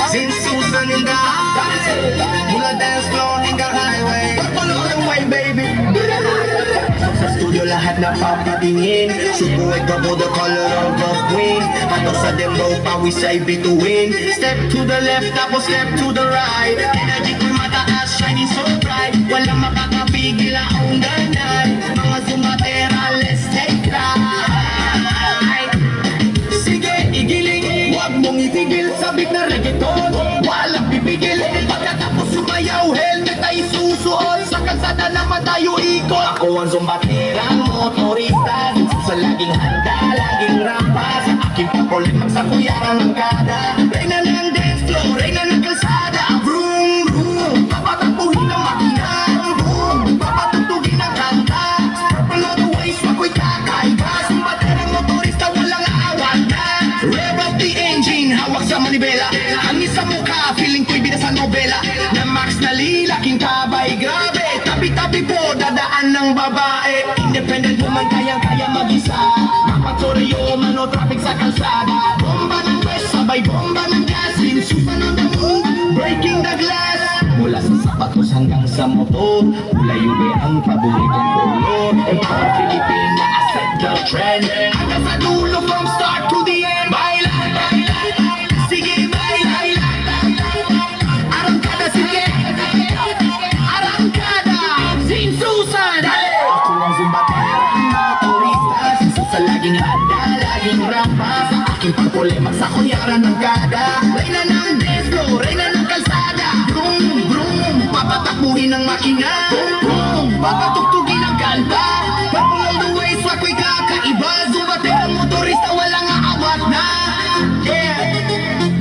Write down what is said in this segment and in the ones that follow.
Since Susan in the house, mula dance floor hanggang highway, follow the way baby. Sa studio lahat na papatingin, subuhay ka po the color of a queen. Ato sa dembo, pawis ay bituin. Step to the left, tapos step to the right. Energy ko mataas, shining so bright. Walang makakapigil ang ganay. Mga sumatera, let's take flight. Sige, igiling, huwag mong itigil. Sabik na reggaeton, walang bibigil. Pagkatapos sumayaw, helmet ay susuot. Sa kalsada naman tayo ikot. Ako ang zumbaterang motorista, sa laging handa, laging rampa. Sa aking papulit, magsakuyaran ng kada. Reyna ng dance floor, reyna ng kalsada. Vroom, vroom, papatampuhin ang makina. Boom, papatugtugin ang kanta. Purple on the waist, wako'y kakaiba. Zumbaterang motorista, walang aawat na. Rev up the engine, hawak sa manibela. Ang isang mukha, feeling ko'y bida sa nobela. Na Max na lilaking kabay, grabe. Tabi-tabi po, dadaan ng babae. Independent woman, kayang-kaya mag-isa. Mapagsoryo, mano, traffic sa kalsada. Bomba ng west, sabay bomba ng gas. Susan on the moon, breaking the glass. Mula sa sapatos hanggang sa motor, kulay ube ang paboritong color. Empower Filipina, I set the trend. Hanggang sa dulo, from start to the end. Baila, baila, sige, baila, arangkada, sige. Arangkada, Sin Susan. Ako ang zumbaterang motorista, si Susan laging handa, laging rampa. Sa aking pagpuli, magsakuyaran ng kada. Reyna ng dance floor, reyna ng kalsada. Vroom, vroom, papatakbuhin ng makina. Boom, boom, papatugtugin ang kanta. Purple all the way, swak ko'y kakaiba. Zumbaterang motorista, walang aawat na. Yeah,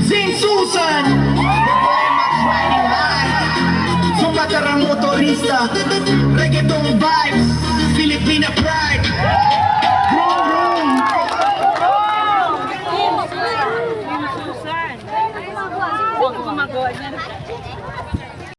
Sin Susan, Max riding high. Zumbaterang motorista, reggaeton vibes, Filipina pride. Vroom, vroom. Susan. Huwag gumagawa niyan.